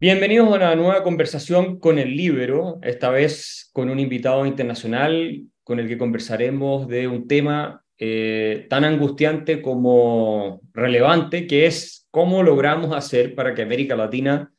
Bienvenidos a una nueva conversación con el Libero, esta vez con un invitado internacional con el que conversaremos de un tema tan angustiante como relevante, que es cómo logramos hacer para que América Latina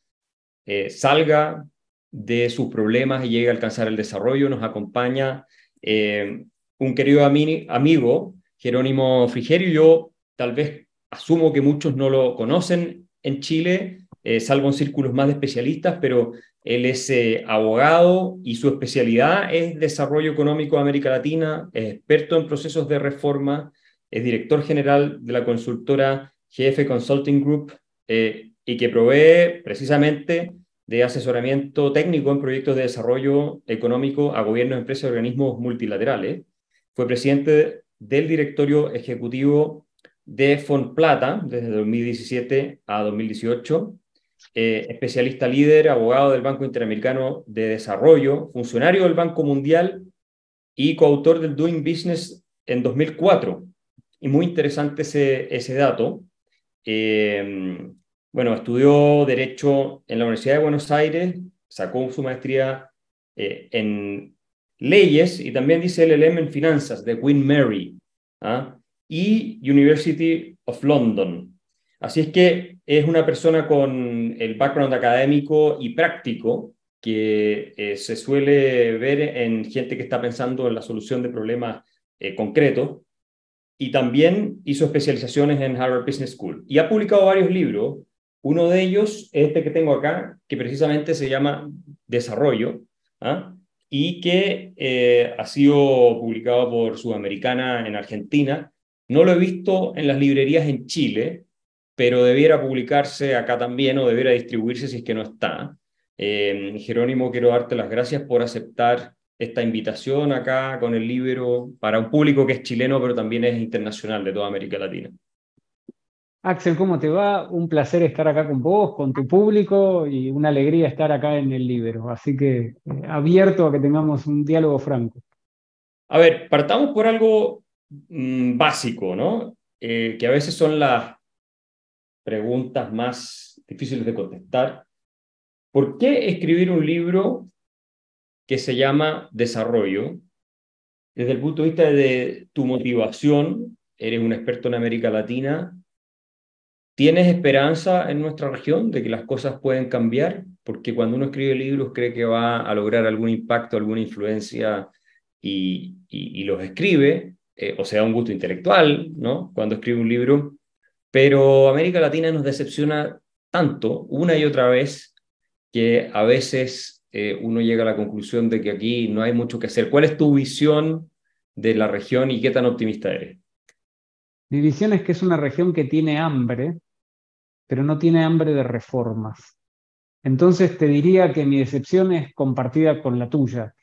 salga de sus problemas y llegue a alcanzar el desarrollo. Nos acompaña un querido amigo, Jerónimo Frigerio. Yo tal vez asumo que muchos no lo conocen en Chile, salvo en círculos más de especialistas, pero él es abogado y su especialidad es desarrollo económico de América Latina, es experto en procesos de reforma, es director general de la consultora GF Consulting Group, y que provee precisamente de asesoramiento técnico en proyectos de desarrollo económico a gobiernos, empresas y organismos multilaterales. Fue presidente del directorio ejecutivo de Fonplata desde 2017 a 2018, especialista líder, abogado del Banco Interamericano de Desarrollo, funcionario del Banco Mundial y coautor del Doing Business en 2004. Y muy interesante ese dato. Eh, bueno, estudió Derecho en la Universidad de Buenos Aires, sacó su maestría en Leyes y también dice LLM en Finanzas de Queen Mary, ¿ah? Y University of London. Así es que es una persona con el background académico y práctico que se suele ver en gente que está pensando en la solución de problemas concretos, y también hizo especializaciones en Harvard Business School y ha publicado varios libros. Uno de ellos es este que tengo acá, que precisamente se llama Desarrollo, ¿ah? Y que ha sido publicado por Sudamericana en Argentina. No lo he visto en las librerías en Chile, pero debiera publicarse acá también o debiera distribuirse si es que no está. Jerónimo, quiero darte las gracias por aceptar esta invitación acá con el Libro para un público que es chileno, pero también es internacional de toda América Latina. Axel, ¿cómo te va? Un placer estar acá con vos, con tu público y una alegría estar acá en el Libero. Así que abierto a que tengamos un diálogo franco. A ver, partamos por algo básico, ¿no? Que a veces son las preguntas más difíciles de contestar. ¿Por qué escribir un libro que se llama Desarrollo? Desde el punto de vista de tu motivación, eres un experto en América Latina. ¿Tienes esperanza en nuestra región de que las cosas pueden cambiar? Porque cuando uno escribe libros cree que va a lograr algún impacto, alguna influencia y los escribe, o sea, un gusto intelectual, ¿no? Cuando escribe un libro. Pero América Latina nos decepciona tanto una y otra vez que a veces uno llega a la conclusión de que aquí no hay mucho que hacer. ¿Cuál es tu visión de la región y qué tan optimista eres? Mi visión es que es una región que tiene hambre, pero no tiene hambre de reformas. Entonces te diría que mi decepción es compartida con la tuya.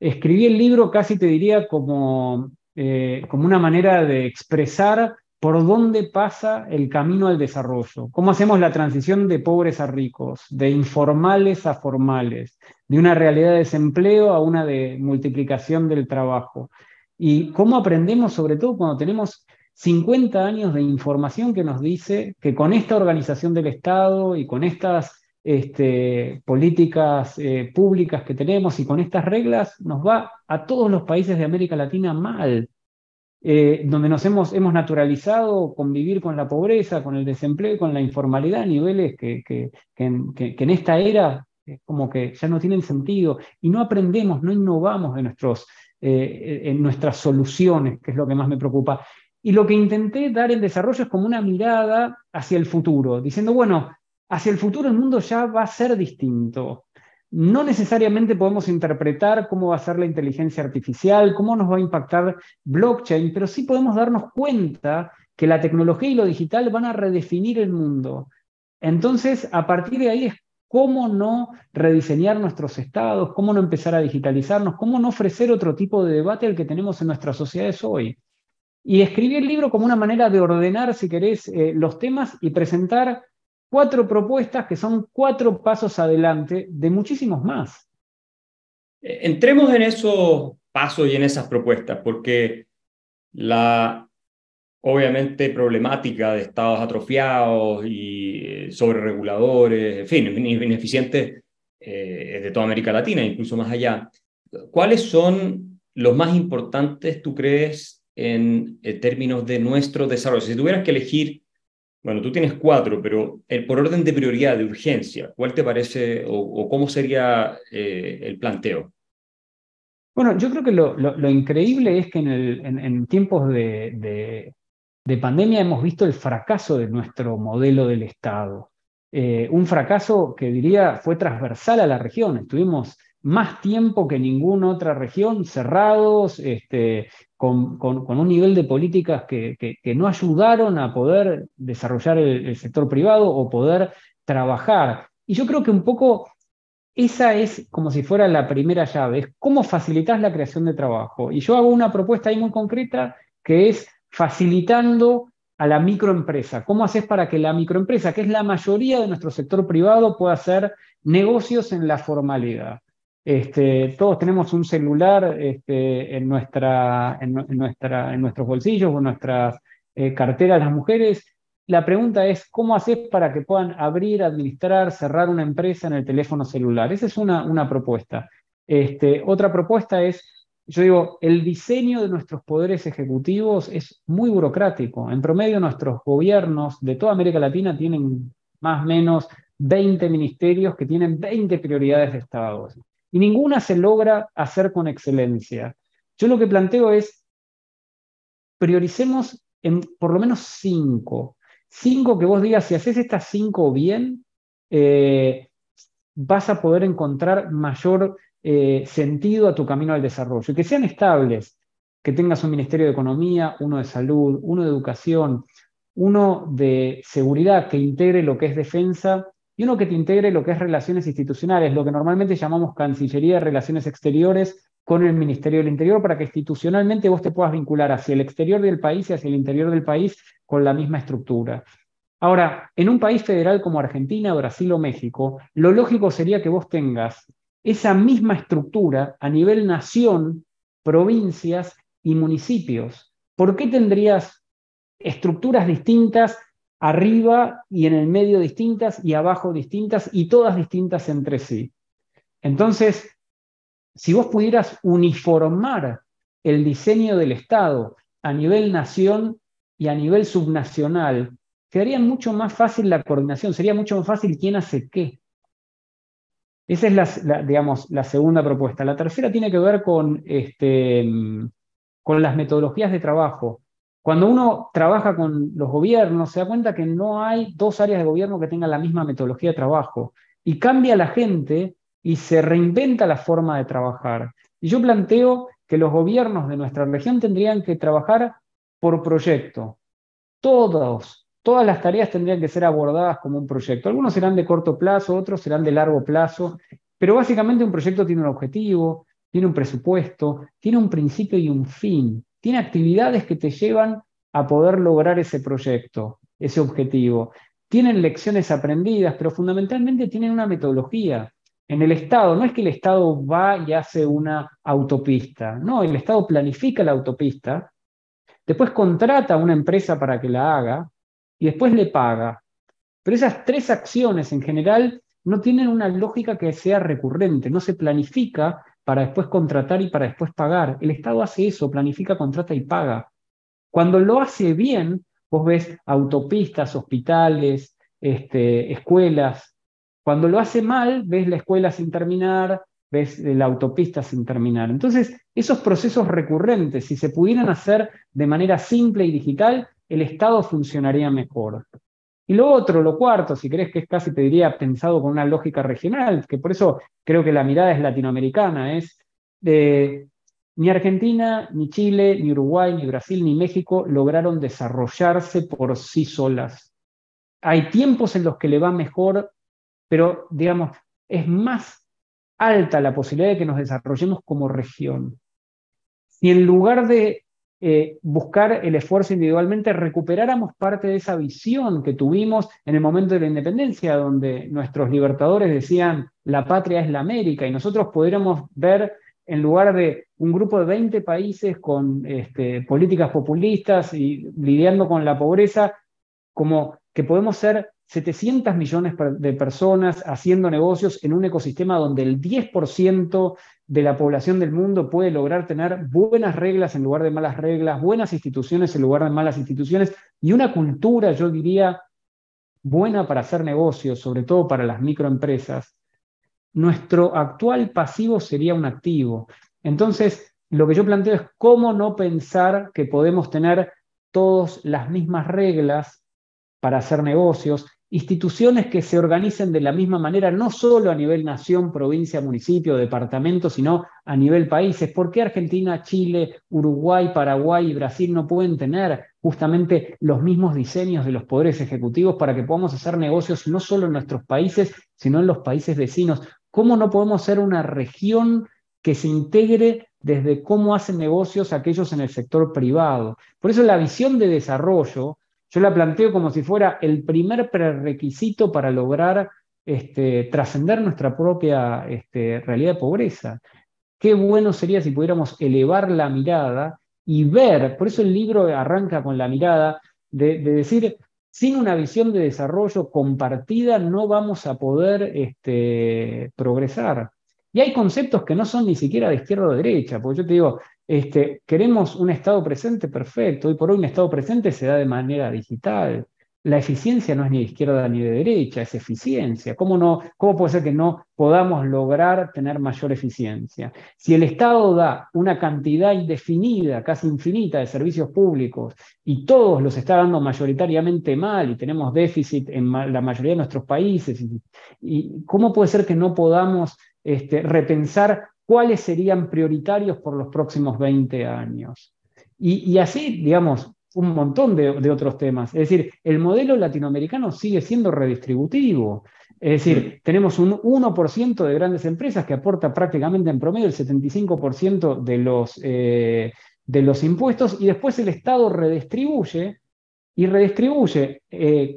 Escribí el libro casi te diría como una manera de expresar por dónde pasa el camino al desarrollo, cómo hacemos la transición de pobres a ricos, de informales a formales, de una realidad de desempleo a una de multiplicación del trabajo. Y cómo aprendemos, sobre todo cuando tenemos 50 años de información que nos dice que con esta organización del Estado y con estas políticas públicas que tenemos y con estas reglas nos va a todos los países de América Latina mal, donde hemos naturalizado convivir con la pobreza, con el desempleo y con la informalidad a niveles que en esta era como que ya no tienen sentido y no aprendemos, no innovamos en nuestras soluciones, que es lo que más me preocupa. Y lo que intenté dar en desarrollo es como una mirada hacia el futuro, diciendo, bueno, hacia el futuro el mundo ya va a ser distinto. No necesariamente podemos interpretar cómo va a ser la inteligencia artificial, cómo nos va a impactar blockchain, pero sí podemos darnos cuenta que la tecnología y lo digital van a redefinir el mundo. Entonces, a partir de ahí es cómo no rediseñar nuestros estados, cómo no empezar a digitalizarnos, cómo no ofrecer otro tipo de debate al que tenemos en nuestras sociedades hoy. Y escribí el libro como una manera de ordenar, si querés, los temas y presentar 4 propuestas que son 4 pasos adelante de muchísimos más. Entremos en esos pasos y en esas propuestas, porque la obviamente problemática de estados atrofiados y sobrereguladores, en fin, ineficientes de toda América Latina, incluso más allá. ¿Cuáles son los más importantes, tú crees, en términos de nuestro desarrollo? Si tuvieras que elegir, bueno, tú tienes cuatro, pero por orden de prioridad, de urgencia, ¿cuál te parece o cómo sería el planteo? Bueno, yo creo que lo increíble es que en tiempos de pandemia hemos visto el fracaso de nuestro modelo del Estado. Un fracaso que diría fue transversal a la región. Estuvimos más tiempo que ninguna otra región cerrados, con un nivel de políticas que no ayudaron a poder desarrollar el sector privado o poder trabajar. Y yo creo que un poco esa es como si fuera la primera llave, es cómo facilitas la creación de trabajo. Y yo hago una propuesta ahí muy concreta que es facilitando a la microempresa. ¿Cómo haces para que la microempresa, que es la mayoría de nuestro sector privado, pueda hacer negocios en la formalidad? Todos tenemos un celular en nuestros bolsillos o en nuestras carteras las mujeres. La pregunta es, ¿cómo haces para que puedan abrir, administrar, cerrar una empresa en el teléfono celular? Esa es una propuesta. Otra propuesta es, yo digo, el diseño de nuestros poderes ejecutivos es muy burocrático. En promedio, nuestros gobiernos de toda América Latina tienen más o menos 20 ministerios que tienen 20 prioridades de Estado. Y ninguna se logra hacer con excelencia. Yo lo que planteo es, prioricemos en por lo menos cinco. Cinco que vos digas, si haces estas cinco bien, eh, vas a poder encontrar mayor sentido a tu camino al desarrollo. Y que sean estables, que tengas un Ministerio de Economía, uno de Salud, uno de Educación, uno de Seguridad que integre lo que es defensa y uno que te integre lo que es relaciones institucionales, lo que normalmente llamamos Cancillería de Relaciones Exteriores con el Ministerio del Interior, para que institucionalmente vos te puedas vincular hacia el exterior del país y hacia el interior del país con la misma estructura. Ahora, en un país federal como Argentina, Brasil o México, lo lógico sería que vos tengas esa misma estructura a nivel nación, provincias y municipios. ¿Por qué tendrías estructuras distintas arriba y en el medio distintas y abajo distintas y todas distintas entre sí? Entonces, si vos pudieras uniformar el diseño del Estado a nivel nación y a nivel subnacional, quedaría mucho más fácil la coordinación, sería mucho más fácil quién hace qué. Esa es digamos, la segunda propuesta. La tercera tiene que ver con las metodologías de trabajo. Cuando uno trabaja con los gobiernos, se da cuenta que no hay dos áreas de gobierno que tengan la misma metodología de trabajo. Y cambia la gente y se reinventa la forma de trabajar. Y yo planteo que los gobiernos de nuestra región tendrían que trabajar por proyecto. Todas las tareas tendrían que ser abordadas como un proyecto. Algunos serán de corto plazo, otros serán de largo plazo, pero básicamente un proyecto tiene un objetivo, tiene un presupuesto, tiene un principio y un fin, tiene actividades que te llevan a poder lograr ese proyecto, ese objetivo. Tienen lecciones aprendidas, pero fundamentalmente tienen una metodología. En el Estado, no es que el Estado va y hace una autopista, no, el Estado planifica la autopista, después contrata a una empresa para que la haga y después le paga. Pero esas tres acciones en general no tienen una lógica que sea recurrente, no se planifica para después contratar y para después pagar. El Estado hace eso, planifica, contrata y paga. Cuando lo hace bien, vos ves autopistas, hospitales, escuelas. Cuando lo hace mal, ves la escuela sin terminar, ves la autopista sin terminar. Entonces, esos procesos recurrentes, si se pudieran hacer de manera simple y digital, el Estado funcionaría mejor. Y lo otro, lo cuarto, si querés, que es casi, te diría, pensado con una lógica regional, que por eso creo que la mirada es latinoamericana, es ni Argentina, ni Chile, ni Uruguay, ni Brasil, ni México lograron desarrollarse por sí solas. Hay tiempos en los que le va mejor, pero digamos, es más alta la posibilidad de que nos desarrollemos como región. Si en lugar de buscar el esfuerzo individualmente, recuperáramos parte de esa visión que tuvimos en el momento de la independencia, donde nuestros libertadores decían, la patria es la América, y nosotros pudiéramos ver en lugar de un grupo de 20 países con políticas populistas y lidiando con la pobreza, como que podemos ser 700 millones de personas haciendo negocios en un ecosistema donde el 10% de la población del mundo puede lograr tener buenas reglas en lugar de malas reglas, buenas instituciones en lugar de malas instituciones, y una cultura, yo diría, buena para hacer negocios, sobre todo para las microempresas. Nuestro actual pasivo sería un activo. Entonces, lo que yo planteo es cómo no pensar que podemos tener todas las mismas reglas para hacer negocios, instituciones que se organicen de la misma manera, no solo a nivel nación, provincia, municipio, departamento, sino a nivel países. ¿Por qué Argentina, Chile, Uruguay, Paraguay y Brasil no pueden tener justamente los mismos diseños de los poderes ejecutivos para que podamos hacer negocios no solo en nuestros países, sino en los países vecinos? ¿Cómo no podemos ser una región que se integre desde cómo hacen negocios aquellos en el sector privado? Por eso la visión de desarrollo yo la planteo como si fuera el primer prerequisito para lograr trascender nuestra propia realidad de pobreza. Qué bueno sería si pudiéramos elevar la mirada y ver, por eso el libro arranca con la mirada de decir, sin una visión de desarrollo compartida no vamos a poder progresar. Y hay conceptos que no son ni siquiera de izquierda o derecha, porque yo te digo, queremos un Estado presente, perfecto. Hoy por hoy un Estado presente se da de manera digital. La eficiencia no es ni de izquierda ni de derecha, es eficiencia. ¿Cómo puede ser que no podamos lograr tener mayor eficiencia? Si el Estado da una cantidad indefinida, casi infinita de servicios públicos y todos los está dando mayoritariamente mal y tenemos déficit en la mayoría de nuestros países, y ¿cómo puede ser que no podamos repensar cuáles serían prioritarios por los próximos 20 años? Y así, digamos, un montón de otros temas. Es decir, el modelo latinoamericano sigue siendo redistributivo. Es decir, tenemos un 1% de grandes empresas que aporta prácticamente en promedio el 75% de los impuestos, y después el Estado redistribuye y redistribuye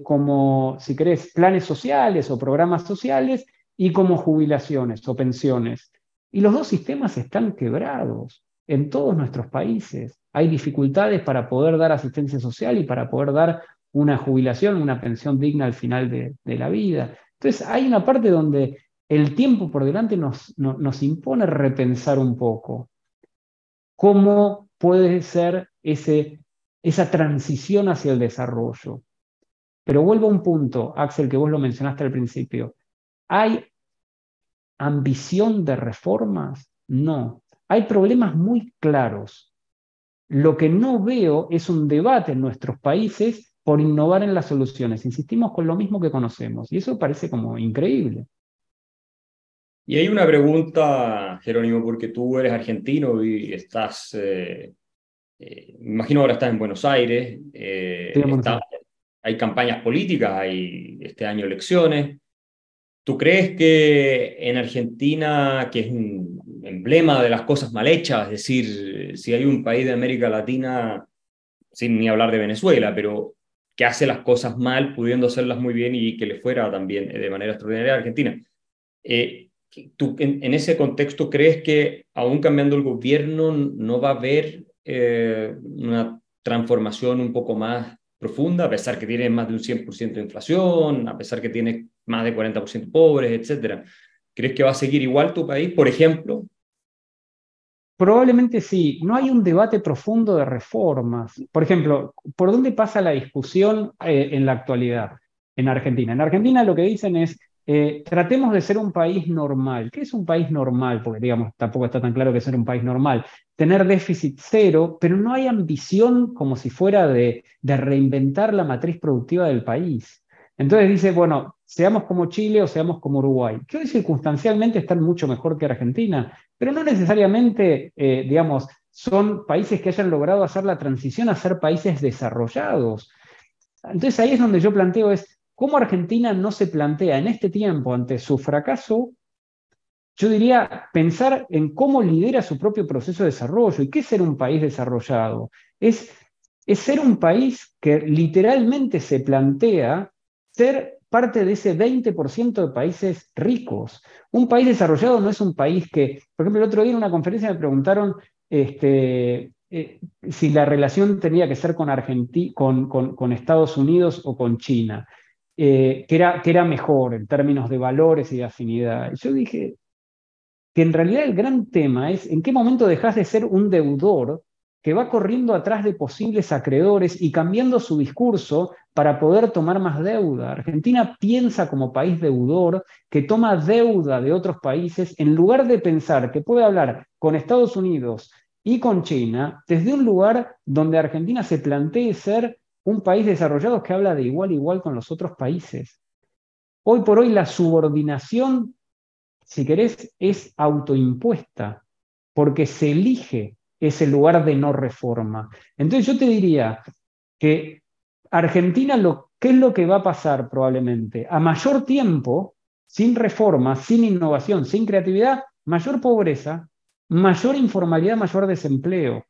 como, si querés, planes sociales o programas sociales y como jubilaciones o pensiones. Y los dos sistemas están quebrados en todos nuestros países. Hay dificultades para poder dar asistencia social y para poder dar una jubilación, una pensión digna al final de la vida. Entonces hay una parte donde el tiempo por delante nos impone repensar un poco cómo puede ser esa transición hacia el desarrollo. Pero vuelvo a un punto, Axel, que vos lo mencionaste al principio. ¿Hay ambición de reformas? No. Hay problemas muy claros. Lo que no veo es un debate en nuestros países por innovar en las soluciones. Insistimos con lo mismo que conocemos y eso parece como increíble. Y hay una pregunta, Jerónimo, porque tú eres argentino y estás, me imagino ahora estás en Buenos Aires, Estoy en Buenos Aires. hay campañas políticas, hay este año elecciones. ¿Tú crees que en Argentina, que es un emblema de las cosas mal hechas, es decir, si hay un país de América Latina, sin ni hablar de Venezuela, pero que hace las cosas mal, pudiendo hacerlas muy bien y que le fuera también de manera extraordinaria a Argentina? Eh, ¿Tú en ese contexto crees que aún cambiando el gobierno no va a haber una transformación un poco más profunda, a pesar que tiene más de un 100% de inflación, a pesar que tiene más de 40% pobres, etcétera? ¿Crees que va a seguir igual tu país, por ejemplo? Probablemente sí. No hay un debate profundo de reformas. Por ejemplo, ¿por dónde pasa la discusión en la actualidad en Argentina? En Argentina lo que dicen es, tratemos de ser un país normal. ¿Qué es un país normal? Porque, digamos, tampoco está tan claro que ser un país normal. Tener déficit cero, pero no hay ambición como si fuera de reinventar la matriz productiva del país. Entonces dice, bueno, seamos como Chile o seamos como Uruguay, que hoy circunstancialmente están mucho mejor que Argentina, pero no necesariamente, digamos, son países que hayan logrado hacer la transición a ser países desarrollados. Entonces ahí es donde yo planteo es, ¿cómo Argentina no se plantea en este tiempo ante su fracaso? Yo diría pensar en cómo lidera su propio proceso de desarrollo. ¿Y qué es ser un país desarrollado? Es ser un país que literalmente se plantea ser parte de ese 20% de países ricos. Un país desarrollado no es un país que, por ejemplo, el otro día en una conferencia me preguntaron si la relación tenía que ser con Estados Unidos o con China, que era mejor en términos de valores y de afinidad. Yo dije que en realidad el gran tema es en qué momento dejas de ser un deudor que va corriendo atrás de posibles acreedores y cambiando su discurso para poder tomar más deuda. Argentina piensa como país deudor que toma deuda de otros países en lugar de pensar que puede hablar con Estados Unidos y con China desde un lugar donde Argentina se plantee ser un país desarrollado que habla de igual a igual con los otros países. Hoy por hoy la subordinación, si querés, es autoimpuesta, porque se elige ese lugar de no reforma. Entonces yo te diría que Argentina, ¿qué es lo que va a pasar probablemente? A mayor tiempo, sin reforma, sin innovación, sin creatividad, mayor pobreza, mayor informalidad, mayor desempleo.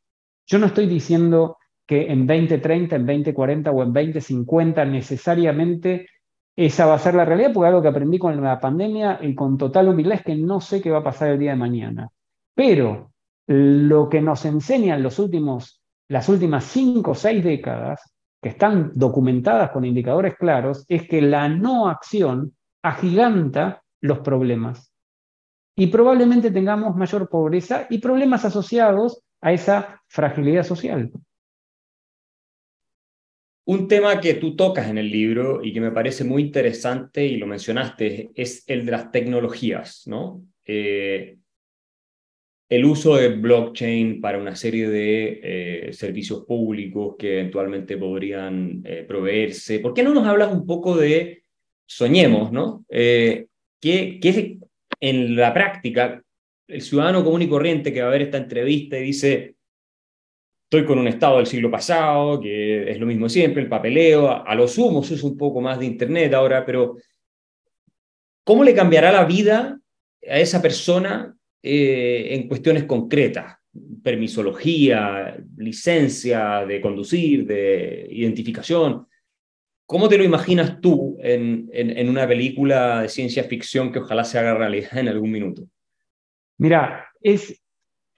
Yo no estoy diciendo que en 2030, en 2040 o en 2050 necesariamente esa va a ser la realidad, porque algo que aprendí con la pandemia y con total humildad es que no sé qué va a pasar el día de mañana. Pero lo que nos enseñan las últimas 5 o 6 décadas, que están documentadas con indicadores claros, es que la no acción agiganta los problemas. Y probablemente tengamos mayor pobreza y problemas asociados a esa fragilidad social. Un tema que tú tocas en el libro y que me parece muy interesante, y lo mencionaste, es el de las tecnologías, ¿no? El uso de blockchain para una serie de servicios públicos que eventualmente podrían proveerse. ¿Por qué no nos hablas un poco de, soñemos, ¿no? ¿Qué en la práctica el ciudadano común y corriente que va a ver esta entrevista y dice, estoy con un Estado del siglo pasado, que es lo mismo siempre, el papeleo, a lo sumo se usa un poco más de Internet ahora, pero ¿cómo le cambiará la vida a esa persona en cuestiones concretas? Permisología, licencia de conducir, de identificación. ¿Cómo te lo imaginas tú en una película de ciencia ficción que ojalá se haga realidad en algún minuto? Mira,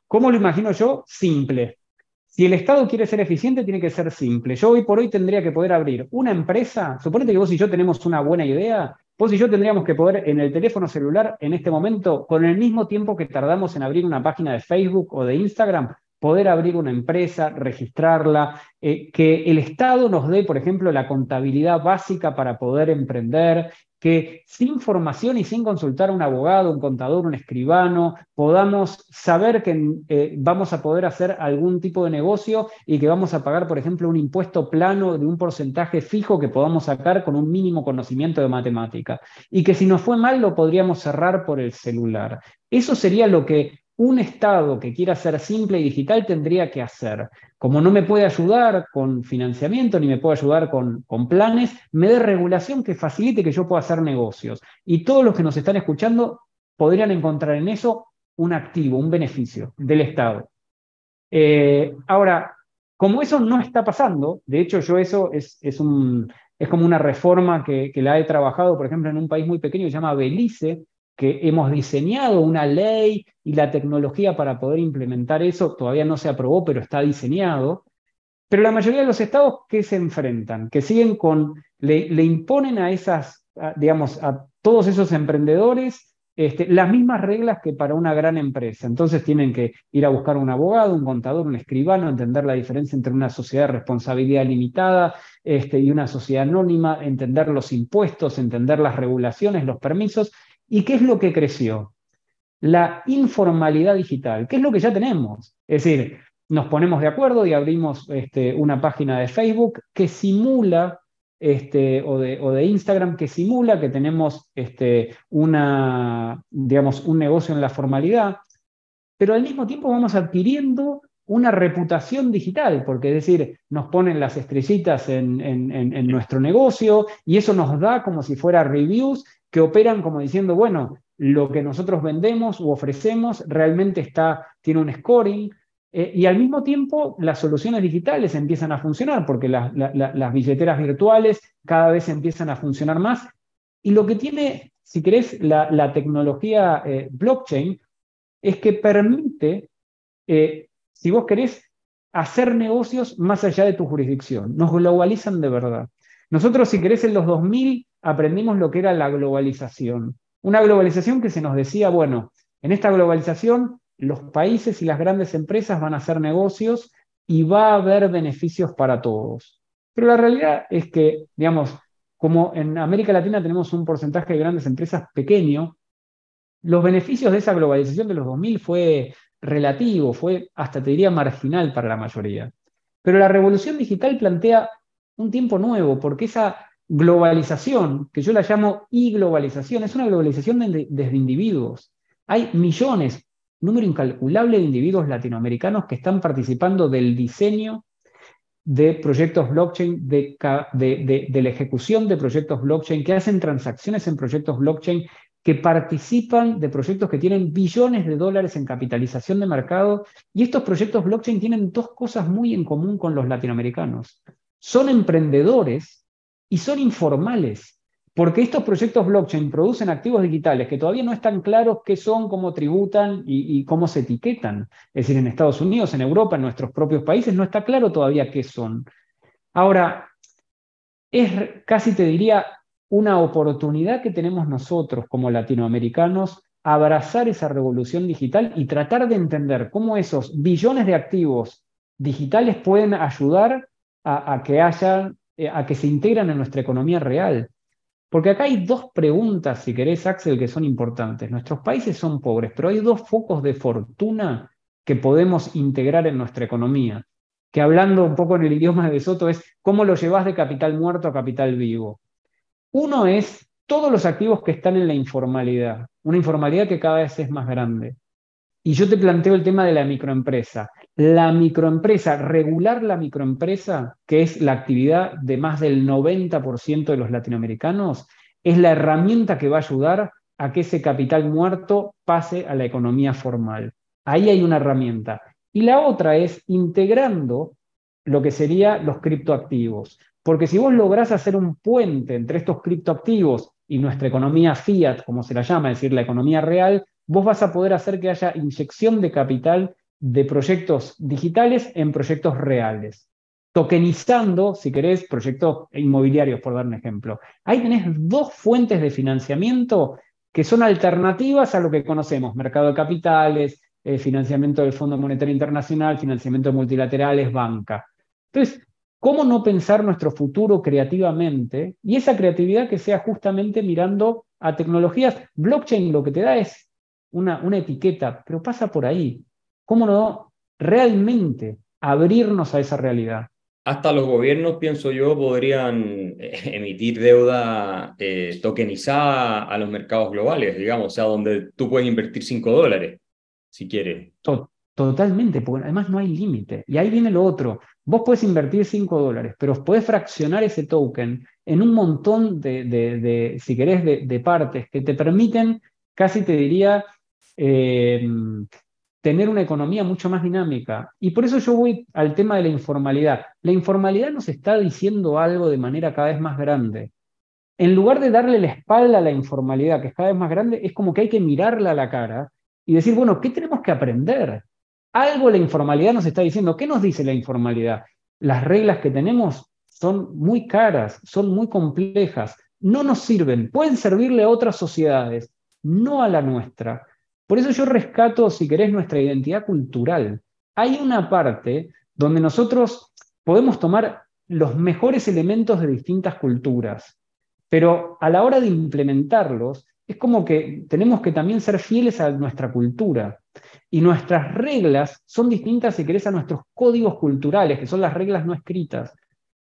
¿cómo lo imagino yo? Simple. Si el Estado quiere ser eficiente, tiene que ser simple. Yo hoy por hoy tendría que poder abrir una empresa. Suponete que vos y yo tenemos una buena idea. Vos y yo tendríamos que poder en el teléfono celular, en este momento, con el mismo tiempo que tardamos en abrir una página de Facebook o de Instagram, poder abrir una empresa, registrarla, que el Estado nos dé, por ejemplo, la contabilidad básica para poder emprender, que sin formación y sin consultar a un abogado, un contador, un escribano, podamos saber que vamos a poder hacer algún tipo de negocio y que vamos a pagar, por ejemplo, un impuesto plano de un porcentaje fijo que podamos sacar con un mínimo conocimiento de matemática. Y que si nos fue mal lo podríamos cerrar por el celular. Eso sería lo que un Estado que quiera ser simple y digital tendría que hacer. Como no me puede ayudar con financiamiento ni me puede ayudar con planes, me dé regulación que facilite que yo pueda hacer negocios. Y todos los que nos están escuchando podrían encontrar en eso un activo, un beneficio del Estado. Ahora, como eso no está pasando, de hecho yo eso es como una reforma que la he trabajado, por ejemplo, en un país muy pequeño que se llama Belice, que hemos diseñado una ley y la tecnología para poder implementar eso, todavía no se aprobó, pero está diseñado. Pero la mayoría de los estados que se enfrentan, que siguen le imponen digamos, a todos esos emprendedores las mismas reglas que para una gran empresa. Entonces tienen que ir a buscar un abogado, un contador, un escribano, entender la diferencia entre una sociedad de responsabilidad limitada y una sociedad anónima, entender los impuestos, entender las regulaciones, los permisos. ¿Y qué es lo que creció? La informalidad digital, que es lo que ya tenemos. Es decir, nos ponemos de acuerdo y abrimos una página de Facebook que simula, o de Instagram, que simula que tenemos digamos, un negocio en la formalidad, pero al mismo tiempo vamos adquiriendo una reputación digital, porque es decir, nos ponen las estrellitas en nuestro negocio y eso nos da como si fuera reviews que operan como diciendo, bueno, lo que nosotros vendemos u ofrecemos realmente tiene un scoring, y al mismo tiempo las soluciones digitales empiezan a funcionar porque las billeteras virtuales cada vez empiezan a funcionar más Y lo que tiene, si querés, la tecnología blockchain es que permite, si vos querés, hacer negocios más allá de tu jurisdicción. Nos globalizan de verdad. Nosotros, si querés, en los 2000 aprendimos lo que era la globalización. Una globalización que se nos decía, bueno, en esta globalización los países y las grandes empresas van a hacer negocios y va a haber beneficios para todos. Pero la realidad es que, digamos, como en América Latina tenemos un porcentaje de grandes empresas pequeño, los beneficios de esa globalización de los 2000 fue relativo, fue hasta te diría marginal para la mayoría. Pero la revolución digital plantea un tiempo nuevo, porque esa globalización, que yo la llamo globalización, es una globalización desde individuos. Hay millones, número incalculable de individuos latinoamericanos que están participando del diseño de proyectos blockchain, de la ejecución de proyectos blockchain, que hacen transacciones en proyectos blockchain, que participan de proyectos que tienen billones de dólares en capitalización de mercado. Y estos proyectos blockchain tienen dos cosas muy en común con los latinoamericanos. Son emprendedores y son informales. Porque estos proyectos blockchain producen activos digitales que todavía no están claros qué son, cómo tributan y cómo se etiquetan. Es decir, en Estados Unidos, en Europa, en nuestros propios países, no está claro todavía qué son. Ahora, es casi te diría una oportunidad que tenemos nosotros como latinoamericanos abrazar esa revolución digital y tratar de entender cómo esos billones de activos digitales pueden ayudar a que se integran en nuestra economía real. Porque acá hay dos preguntas, si querés, Axel, que son importantes. Nuestros países son pobres, pero hay dos focos de fortuna que podemos integrar en nuestra economía. Que hablando un poco en el idioma de Soto es cómo lo llevas de capital muerto a capital vivo. Uno es todos los activos que están en la informalidad, una informalidad que cada vez es más grande. Y yo te planteo el tema de la microempresa. La microempresa, regular la microempresa, que es la actividad de más del 90% de los latinoamericanos, es la herramienta que va a ayudar a que ese capital muerto pase a la economía formal. Ahí hay una herramienta. Y la otra es integrando lo que serían los criptoactivos. Porque si vos lográs hacer un puente entre estos criptoactivos y nuestra economía fiat, como se la llama, es decir, la economía real, vos vas a poder hacer que haya inyección de capital de proyectos digitales en proyectos reales, tokenizando, si querés, proyectos inmobiliarios, por dar un ejemplo. Ahí tenés dos fuentes de financiamiento que son alternativas a lo que conocemos, mercado de capitales, financiamiento del Fondo Monetario Internacional, financiamiento multilaterales, banca. Entonces, ¿cómo no pensar nuestro futuro creativamente? Y esa creatividad que sea justamente mirando a tecnologías. Blockchain lo que te da es una etiqueta, pero pasa por ahí. ¿Cómo no realmente abrirnos a esa realidad? Hasta los gobiernos, pienso yo, podrían emitir deuda tokenizada a los mercados globales, digamos, o sea, donde tú puedes invertir $5, si quieres. Totalmente, porque además no hay límite. Y ahí viene lo otro. Vos podés invertir $5, pero podés fraccionar ese token en un montón si querés, de partes que te permiten, casi te diría, eh, tener una economía mucho más dinámica. Y por eso yo voy al tema de la informalidad. La informalidad nos está diciendo algo de manera cada vez más grande. En lugar de darle la espalda a la informalidad, que es cada vez más grande, es como que hay que mirarla a la cara y decir, bueno, ¿qué tenemos que aprender? Algo la informalidad nos está diciendo. ¿Qué nos dice la informalidad? Las reglas que tenemos son muy caras, son muy complejas, no nos sirven, pueden servirle a otras sociedades, no a la nuestra. Por eso yo rescato, si querés, nuestra identidad cultural. Hay una parte donde nosotros podemos tomar los mejores elementos de distintas culturas, pero a la hora de implementarlos, es como que tenemos que también ser fieles a nuestra cultura. Y nuestras reglas son distintas, si querés, a nuestros códigos culturales, que son las reglas no escritas.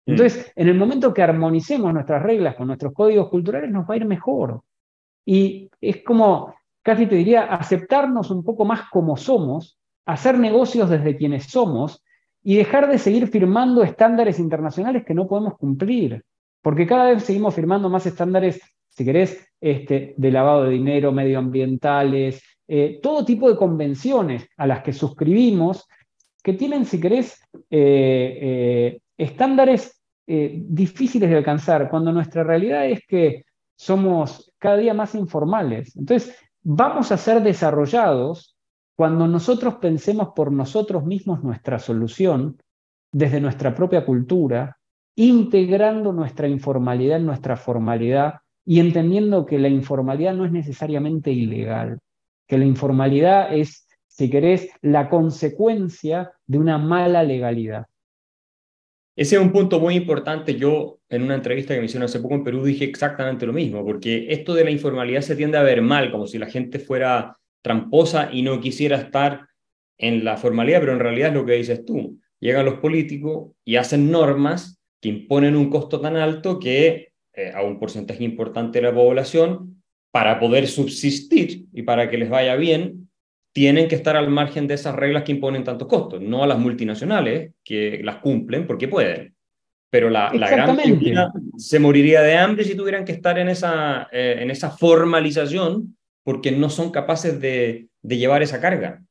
Mm. Entonces, en el momento que armonicemos nuestras reglas con nuestros códigos culturales, nos va a ir mejor. Y es como, casi te diría, aceptarnos un poco más como somos, hacer negocios desde quienes somos y dejar de seguir firmando estándares internacionales que no podemos cumplir. Porque cada vez seguimos firmando más estándares, si querés, de lavado de dinero, medioambientales, todo tipo de convenciones a las que suscribimos, que tienen, si querés, estándares difíciles de alcanzar, cuando nuestra realidad es que somos cada día más informales. Entonces, vamos a ser desarrollados cuando nosotros pensemos por nosotros mismos nuestra solución desde nuestra propia cultura, integrando nuestra informalidad en nuestra formalidad y entendiendo que la informalidad no es necesariamente ilegal, que la informalidad es, si querés, la consecuencia de una mala legalidad. Ese es un punto muy importante. Yo, en una entrevista que me hicieron hace poco en Perú, dije exactamente lo mismo, porque esto de la informalidad se tiende a ver mal, como si la gente fuera tramposa y no quisiera estar en la formalidad, pero en realidad es lo que dices tú. Llegan los políticos y hacen normas que imponen un costo tan alto que a un porcentaje importante de la población, para poder subsistir y para que les vaya bien, tienen que estar al margen de esas reglas que imponen tantos costos, no a las multinacionales que las cumplen porque pueden. Pero la gran Exactamente. mayoría se moriría de hambre si tuvieran que estar en esa formalización porque no son capaces de llevar esa carga.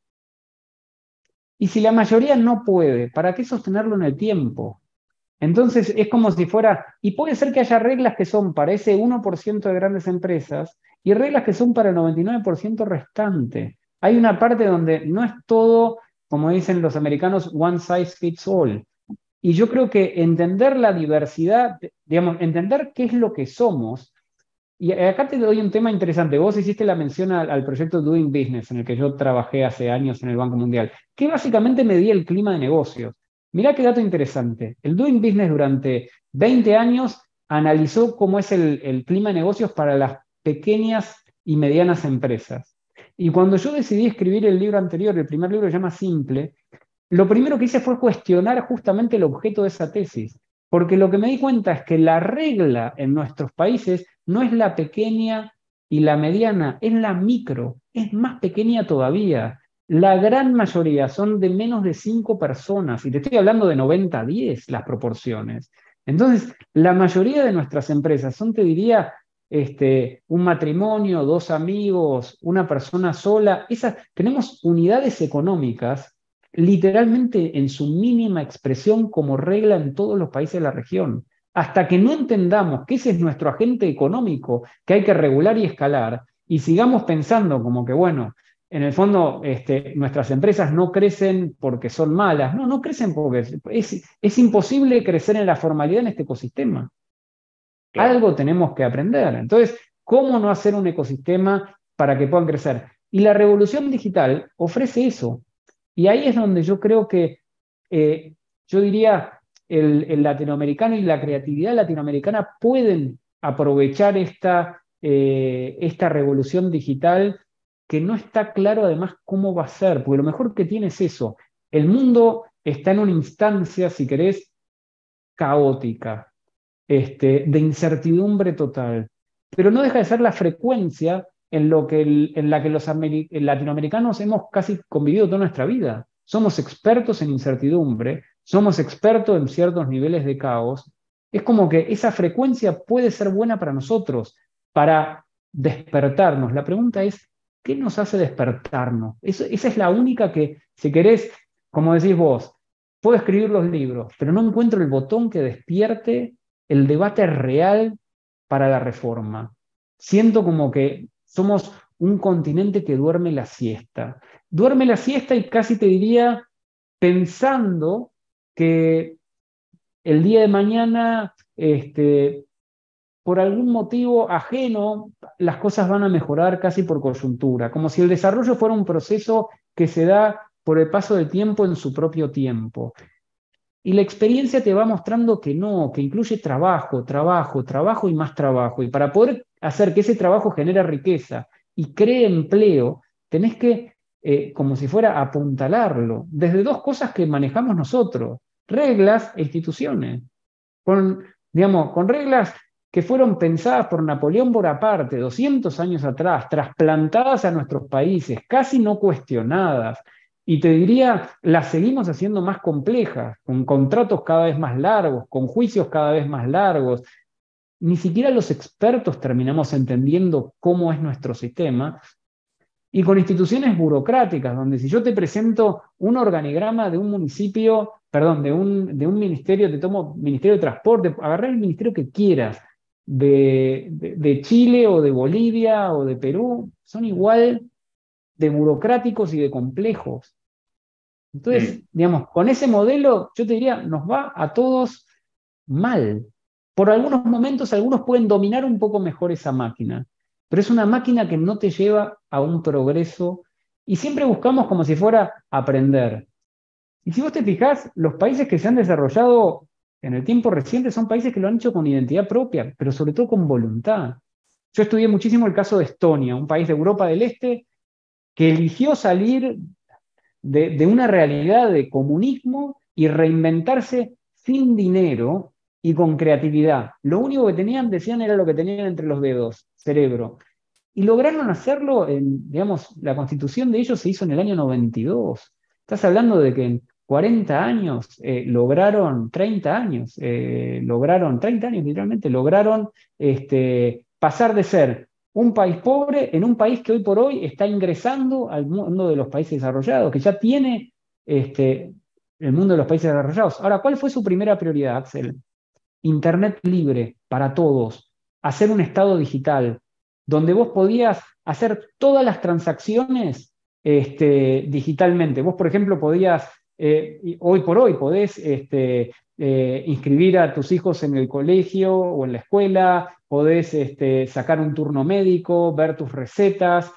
Y si la mayoría no puede, ¿para qué sostenerlo en el tiempo? Entonces es como si fuera, y puede ser que haya reglas que son para ese 1% de grandes empresas y reglas que son para el 99% restante. Hay una parte donde no es todo, como dicen los americanos, one size fits all. Y yo creo que entender la diversidad, digamos, entender qué es lo que somos. Y acá te doy un tema interesante. Vos hiciste la mención al proyecto Doing Business, en el que yo trabajé hace años en el Banco Mundial, que básicamente medía el clima de negocios. Mirá qué dato interesante. El Doing Business durante 20 años analizó cómo es el clima de negocios para las pequeñas y medianas empresas. Y cuando yo decidí escribir el libro anterior, el primer libro se llama Simple, lo primero que hice fue cuestionar justamente el objeto de esa tesis, porque lo que me di cuenta es que la regla en nuestros países no es la pequeña y la mediana, es la micro, es más pequeña todavía. La gran mayoría son de menos de 5 personas, y te estoy hablando de 90-10 las proporciones. Entonces, la mayoría de nuestras empresas son, te diría, un matrimonio, dos amigos, una persona sola. Tenemos unidades económicas literalmente en su mínima expresión como regla en todos los países de la región. Hasta que no entendamos que ese es nuestro agente económico que hay que regular y escalar, y sigamos pensando como que, bueno, en el fondo nuestras empresas no crecen porque son malas, no, no crecen porque es imposible crecer en la formalidad en este ecosistema. Claro. Algo tenemos que aprender. Entonces, ¿cómo no hacer un ecosistema para que puedan crecer? Y la revolución digital ofrece eso. Y ahí es donde yo creo que, eh, yo diría, el latinoamericano y la creatividad latinoamericana pueden aprovechar esta revolución digital que no está claro además cómo va a ser, porque lo mejor que tiene es eso. El mundo está en una instancia, si querés, caótica, de incertidumbre total, pero no deja de ser la frecuencia en la que los latinoamericanos hemos casi convivido toda nuestra vida. Somos expertos en incertidumbre, somos expertos en ciertos niveles de caos. Es como que esa frecuencia puede ser buena para nosotros, para despertarnos. La pregunta es, ¿qué nos hace despertarnos? Esa es la única que, si querés, como decís vos, puedo escribir los libros, pero no encuentro el botón que despierte el debate real para la reforma. Siento como que somos un continente que duerme la siesta. Duerme la siesta y casi te diría pensando que el día de mañana, por algún motivo ajeno, las cosas van a mejorar casi por coyuntura, como si el desarrollo fuera un proceso que se da por el paso del tiempo en su propio tiempo. Y la experiencia te va mostrando que no, que incluye trabajo, trabajo, trabajo y más trabajo. Y para poder hacer que ese trabajo genere riqueza y cree empleo, tenés que, como si fuera, apuntalarlo desde dos cosas que manejamos nosotros, reglas e instituciones. Con, digamos, con reglas que fueron pensadas por Napoleón Bonaparte 200 años atrás, trasplantadas a nuestros países, casi no cuestionadas, y te diría, las seguimos haciendo más complejas, con contratos cada vez más largos, con juicios cada vez más largos. Ni siquiera los expertos terminamos entendiendo cómo es nuestro sistema, y con instituciones burocráticas, donde si yo te presento un organigrama de un municipio, perdón, de un ministerio, te tomo Ministerio de Transporte, agarrá el ministerio que quieras, de Chile o de Bolivia o de Perú son igual de burocráticos y de complejos. Entonces, Mm. digamos, con ese modelo, yo te diría, nos va a todos mal. Por algunos momentos, algunos pueden dominar un poco mejor esa máquina, pero es una máquina que no te lleva a un progreso y siempre buscamos como si fuera aprender. Y si vos te fijás, los países que se han desarrollado en el tiempo reciente son países que lo han hecho con identidad propia, pero sobre todo con voluntad. Yo estudié muchísimo el caso de Estonia, un país de Europa del Este que eligió salir de una realidad de comunismo y reinventarse sin dinero y con creatividad. Lo único que tenían, decían, era lo que tenían entre los dedos, cerebro. Y lograron hacerlo, digamos, la constitución de ellos se hizo en el año 92. Estás hablando de que en 40 años lograron, 30 años, lograron, 30 años literalmente, lograron pasar de ser un país pobre en un país que hoy por hoy está ingresando al mundo de los países desarrollados, que ya tiene el mundo de los países desarrollados. Ahora, ¿cuál fue su primera prioridad, Axel? Internet libre para todos, hacer un estado digital, donde vos podías hacer todas las transacciones digitalmente. Vos, por ejemplo, podías, hoy por hoy, podés inscribir a tus hijos en el colegio o en la escuela, podés sacar un turno médico, ver tus recetas.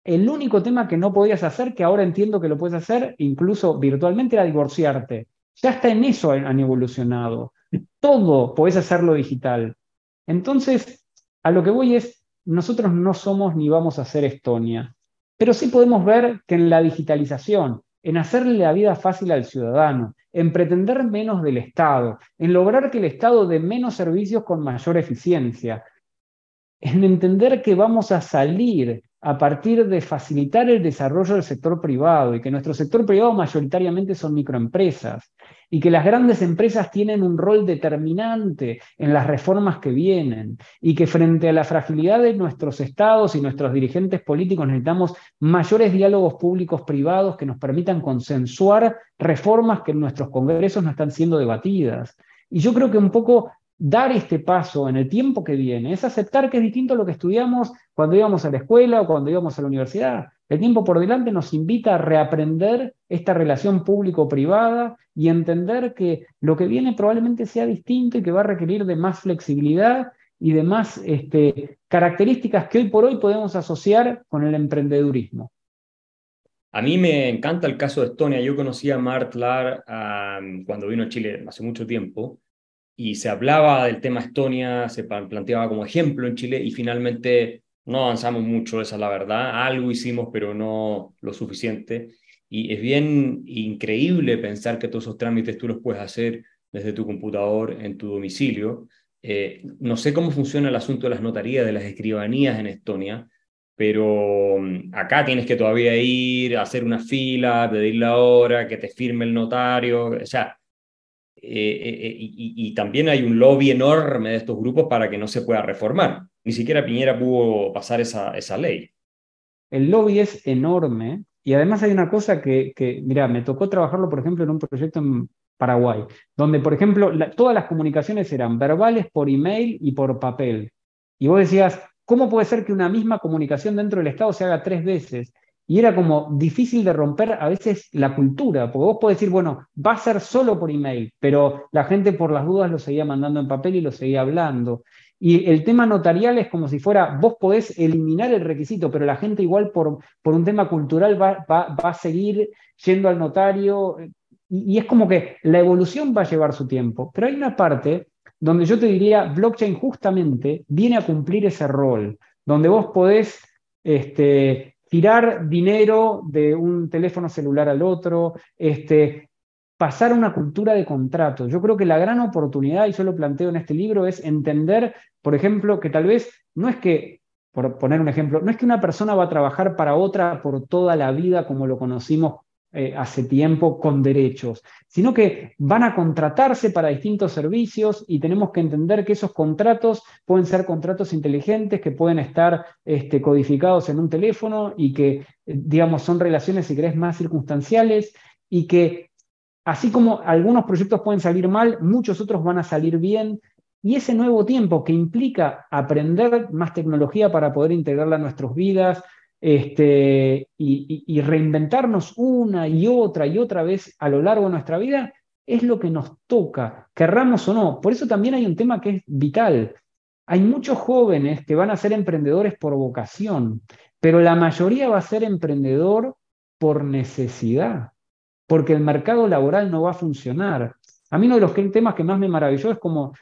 El único tema que no podías hacer, que ahora entiendo que lo puedes hacer, incluso virtualmente, era divorciarte. Ya está en eso han evolucionado. Todo podés hacerlo digital. Entonces, a lo que voy es, nosotros no somos ni vamos a ser Estonia, pero sí podemos ver que en la digitalización, en hacerle la vida fácil al ciudadano, en pretender menos del Estado, en lograr que el Estado dé menos servicios con mayor eficiencia, en entender que vamos a salir a partir de facilitar el desarrollo del sector privado y que nuestro sector privado mayoritariamente son microempresas y que las grandes empresas tienen un rol determinante en las reformas que vienen y que frente a la fragilidad de nuestros estados y nuestros dirigentes políticos necesitamos mayores diálogos públicos privados que nos permitan consensuar reformas que en nuestros congresos no están siendo debatidas. Y yo creo que un poco dar este paso en el tiempo que viene es aceptar que es distinto a lo que estudiamos cuando íbamos a la escuela o cuando íbamos a la universidad. El tiempo por delante nos invita a reaprender esta relación público-privada y entender que lo que viene probablemente sea distinto y que va a requerir de más flexibilidad y de más características que hoy por hoy podemos asociar con el emprendedurismo. A mí me encanta el caso de Estonia. Yo conocí a Mart Laar cuando vino a Chile hace mucho tiempo y se hablaba del tema Estonia, se planteaba como ejemplo en Chile y finalmente no avanzamos mucho, esa es la verdad. Algo hicimos, pero no lo suficiente. Y es bien increíble pensar que todos esos trámites tú los puedes hacer desde tu computador en tu domicilio. No sé cómo funciona el asunto de las notarías, de las escribanías en Estonia, pero acá tienes que todavía ir a hacer una fila, pedir la hora, que te firme el notario, o sea, y también hay un lobby enorme de estos grupos para que no se pueda reformar. Ni siquiera Piñera pudo pasar esa ley. El lobby es enorme y además hay una cosa mira, me tocó trabajarlo, por ejemplo, en un proyecto en Paraguay, donde, por ejemplo, todas las comunicaciones eran verbales por email y por papel. Y vos decías, ¿cómo puede ser que una misma comunicación dentro del Estado se haga 3 veces? Y era como difícil de romper a veces la cultura, porque vos podés decir, bueno, va a ser solo por email, pero la gente por las dudas lo seguía mandando en papel y lo seguía hablando. Y el tema notarial es como si fuera, vos podés eliminar el requisito, pero la gente igual por un tema cultural va a seguir yendo al notario. Y es como que la evolución va a llevar su tiempo. Pero hay una parte donde yo te diría, blockchain justamente viene a cumplir ese rol, donde vos podés tirar dinero de un teléfono celular al otro, pasar a una cultura de contrato. Yo creo que la gran oportunidad, y yo lo planteo en este libro, es entender, por ejemplo, que tal vez no es que, por poner un ejemplo, no es que una persona va a trabajar para otra por toda la vida como lo conocimos hace tiempo con derechos, sino que van a contratarse para distintos servicios y tenemos que entender que esos contratos pueden ser contratos inteligentes, que pueden estar codificados en un teléfono y que, digamos, son relaciones, si querés, más circunstanciales y que así como algunos proyectos pueden salir mal, muchos otros van a salir bien. Y ese nuevo tiempo que implica aprender más tecnología para poder integrarla a nuestras vidas, y reinventarnos una y otra vez a lo largo de nuestra vida, es lo que nos toca, querramos o no. Por eso también hay un tema que es vital. Hay muchos jóvenes que van a ser emprendedores por vocación, pero la mayoría va a ser emprendedor por necesidad, porque el mercado laboral no va a funcionar. A mí uno de los temas que más me maravilló es como,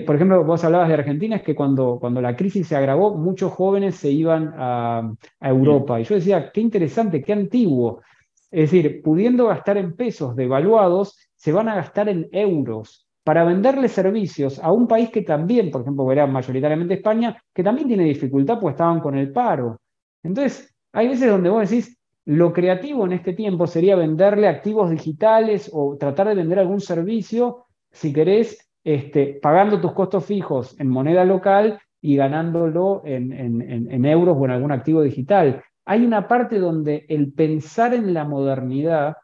por ejemplo, vos hablabas de Argentina, es que cuando la crisis se agravó, muchos jóvenes se iban a Mm. Europa. Y yo decía, qué interesante, qué antiguo. Es decir, pudiendo gastar en pesos devaluados, se van a gastar en euros para venderle servicios a un país que también, por ejemplo, era mayoritariamente España, que también tiene dificultad porque estaban con el paro. Entonces, hay veces donde vos decís, lo creativo en este tiempo sería venderle activos digitales o tratar de vender algún servicio, si querés, pagando tus costos fijos en moneda local y ganándolo en euros o en algún activo digital. Hay una parte donde el pensar en la modernidad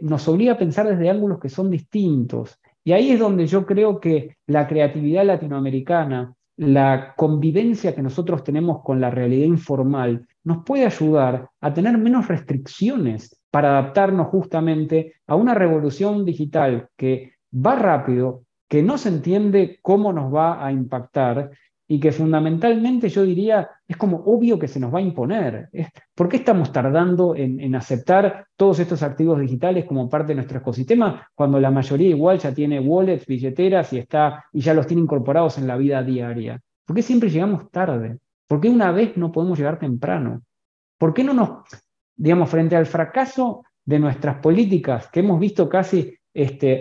nos obliga a pensar desde ángulos que son distintos. Y ahí es donde yo creo que la creatividad latinoamericana, la convivencia que nosotros tenemos con la realidad informal, nos puede ayudar a tener menos restricciones para adaptarnos justamente a una revolución digital que va rápido, que no se entiende cómo nos va a impactar y que fundamentalmente yo diría es como obvio que se nos va a imponer. ¿Por qué estamos tardando en aceptar todos estos activos digitales como parte de nuestro ecosistema cuando la mayoría igual ya tiene wallets, billeteras y ya los tiene incorporados en la vida diaria? ¿Por qué siempre llegamos tarde? ¿Por qué una vez no podemos llegar temprano? ¿Por qué no nos, digamos, frente al fracaso de nuestras políticas que hemos visto casi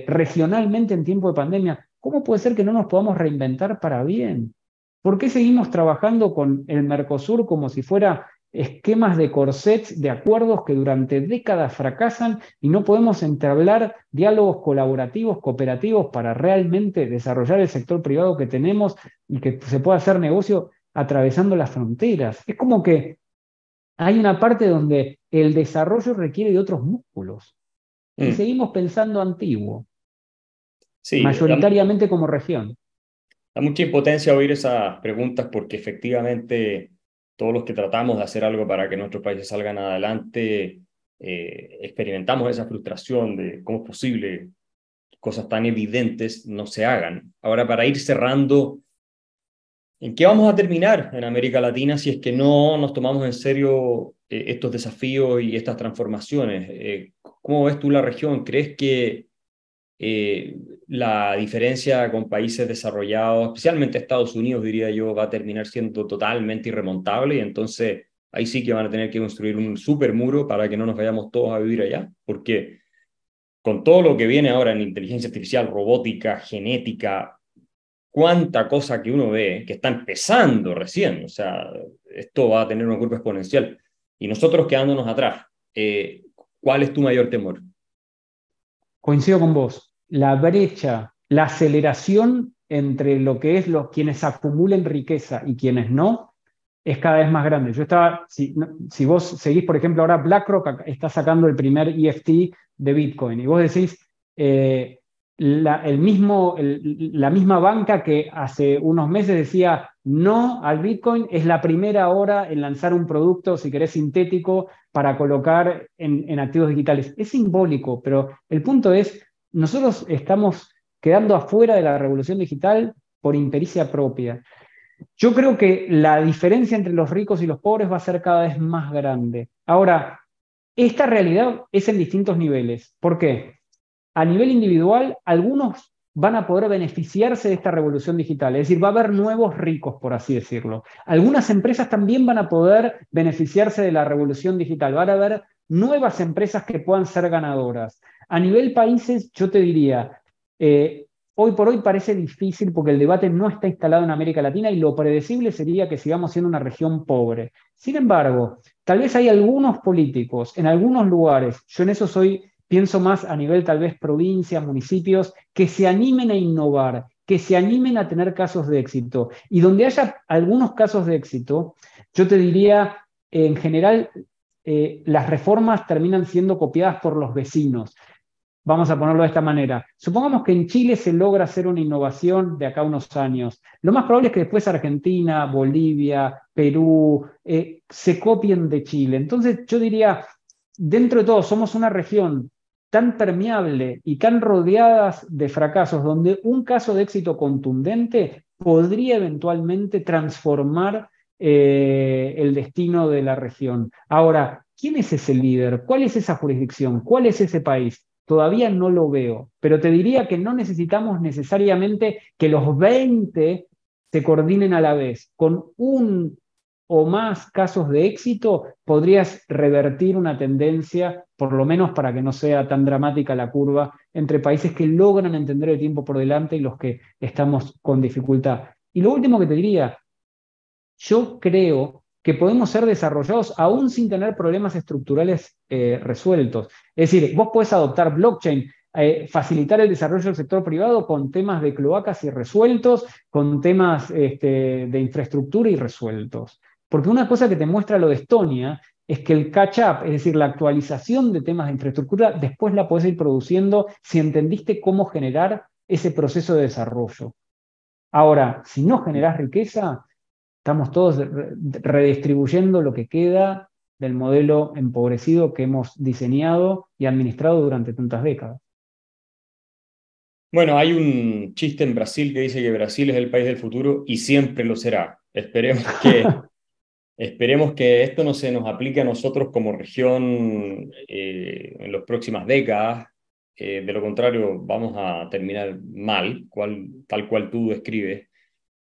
regionalmente en tiempo de pandemia, cómo puede ser que no nos podamos reinventar para bien? ¿Por qué seguimos trabajando con el Mercosur como si fuera esquemas de corsets, de acuerdos que durante décadas fracasan y no podemos entablar diálogos colaborativos, cooperativos para realmente desarrollar el sector privado que tenemos y que se pueda hacer negocio atravesando las fronteras? Es como que hay una parte donde el desarrollo requiere de otros músculos y Mm. seguimos pensando antiguo, Sí, mayoritariamente como región. da mucha impotencia oír esas preguntas porque efectivamente todos los que tratamos de hacer algo para que nuestros países salgan adelante, experimentamos esa frustración de cómo es posible que cosas tan evidentes no se hagan. Ahora, para ir cerrando, ¿en qué vamos a terminar en América Latina si es que no nos tomamos en serio estos desafíos y estas transformaciones? ¿Cómo ves tú la región? ¿Crees que eh, la diferencia con países desarrollados, especialmente Estados Unidos, diría yo, va a terminar siendo totalmente irremontable y entonces ahí sí que van a tener que construir un super muro para que no nos vayamos todos a vivir allá? Porque con todo lo que viene ahora en inteligencia artificial, robótica, genética, cuánta cosa que uno ve que está empezando recién, o sea, esto va a tener una curva exponencial. Y nosotros quedándonos atrás, ¿cuál es tu mayor temor? Coincido con vos. La brecha, la aceleración entre lo que es quienes acumulen riqueza y quienes no, es cada vez más grande. Si vos seguís, por ejemplo, ahora BlackRock está sacando el primer EFT de Bitcoin y vos decís, la misma banca que hace unos meses decía no al Bitcoin es la primera ahora en lanzar un producto, si querés, sintético para colocar en activos digitales. Es simbólico, pero el punto es, nosotros estamos quedando afuera de la revolución digital por impericia propia. Yo creo que la diferencia entre los ricos y los pobres va a ser cada vez más grande. Ahora, esta realidad es en distintos niveles. ¿Por qué? A nivel individual, algunos van a poder beneficiarse de esta revolución digital, es decir, va a haber nuevos ricos, por así decirlo. Algunas empresas también van a poder beneficiarse de la revolución digital, van a haber nuevas empresas que puedan ser ganadoras. A nivel países, yo te diría, hoy por hoy parece difícil porque el debate no está instalado en América Latina y lo predecible sería que sigamos siendo una región pobre. Sin embargo, tal vez hay algunos políticos en algunos lugares, yo en eso pienso más a nivel tal vez provincia, municipios, que se animen a innovar, que se animen a tener casos de éxito. Y donde haya algunos casos de éxito, yo te diría, en general, las reformas terminan siendo copiadas por los vecinos. Vamos a ponerlo de esta manera. Supongamos que en Chile se logra hacer una innovación de acá a unos años. Lo más probable es que después Argentina, Bolivia, Perú, se copien de Chile. Entonces yo diría, dentro de todo, somos una región tan permeable y tan rodeadas de fracasos, donde un caso de éxito contundente podría eventualmente transformar el destino de la región. Ahora, ¿quién es ese líder? ¿Cuál es esa jurisdicción? ¿Cuál es ese país? Todavía no lo veo, pero te diría que no necesitamos necesariamente que los 20 se coordinen a la vez. Con un o más casos de éxito, podrías revertir una tendencia, por lo menos para que no sea tan dramática la curva entre países que logran entender el tiempo por delante y los que estamos con dificultad. Y lo último que te diría, yo creo que podemos ser desarrollados aún sin tener problemas estructurales resueltos. Es decir, vos podés adoptar blockchain, facilitar el desarrollo del sector privado con temas de cloacas irresueltos, con temas de infraestructura irresueltos. Porque una cosa que te muestra lo de Estonia es que el catch-up, es decir, la actualización de temas de infraestructura, después la podés ir produciendo si entendiste cómo generar ese proceso de desarrollo. Ahora, si no generás riqueza, estamos todos redistribuyendo lo que queda del modelo empobrecido que hemos diseñado y administrado durante tantas décadas. Bueno, hay un chiste en Brasil que dice que Brasil es el país del futuro y siempre lo será. Esperemos que esto no se nos aplique a nosotros como región en las próximas décadas. De lo contrario, vamos a terminar mal, tal cual tú describes.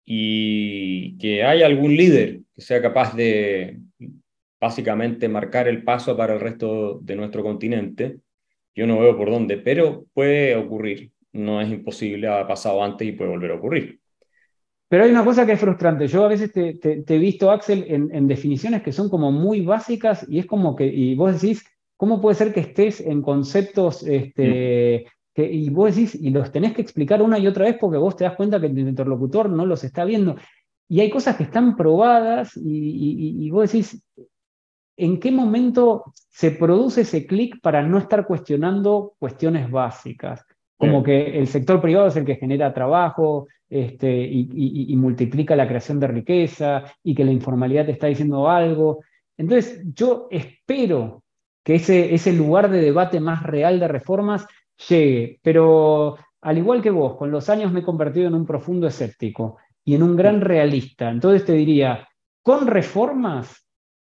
Y que haya algún líder que sea capaz de básicamente marcar el paso para el resto de nuestro continente. Yo no veo por dónde, pero puede ocurrir. No es imposible, ha pasado antes y puede volver a ocurrir. Pero hay una cosa que es frustrante. Yo a veces te he visto, Axel, en definiciones que son como muy básicas y es como que, y vos decís, ¿cómo puede ser que estés en conceptos, y vos decís, y los tenés que explicar una y otra vez porque vos te das cuenta que el interlocutor no los está viendo? Y hay cosas que están probadas y vos decís, ¿en qué momento se produce ese clic para no estar cuestionando cuestiones básicas? Como que el sector privado es el que genera trabajo y multiplica la creación de riqueza y que la informalidad te está diciendo algo. Entonces, yo espero que ese lugar de debate más real de reformas llegue, pero al igual que vos, con los años me he convertido en un profundo escéptico y en un gran realista. Entonces te diría, con reformas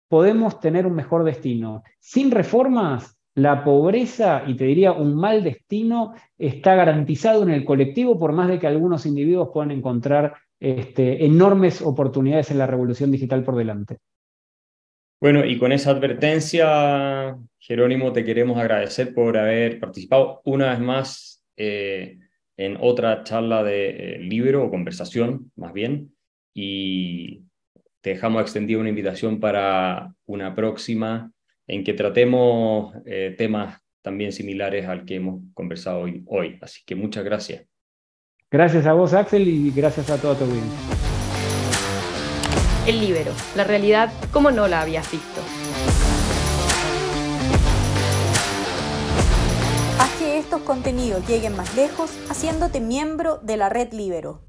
podemos tener un mejor destino. Sin reformas, la pobreza, y te diría un mal destino, está garantizado en el colectivo, por más de que algunos individuos puedan encontrar enormes oportunidades en la revolución digital por delante. Bueno, y con esa advertencia, Jerónimo, te queremos agradecer por haber participado una vez más en otra charla de libro o conversación, más bien, y te dejamos extendida una invitación para una próxima en que tratemos temas también similares al que hemos conversado hoy. Así que muchas gracias. Gracias a vos, Axel, y gracias a toda tu audiencia. El Líbero, la realidad como no la habías visto. Haz que estos contenidos lleguen más lejos haciéndote miembro de la Red Líbero.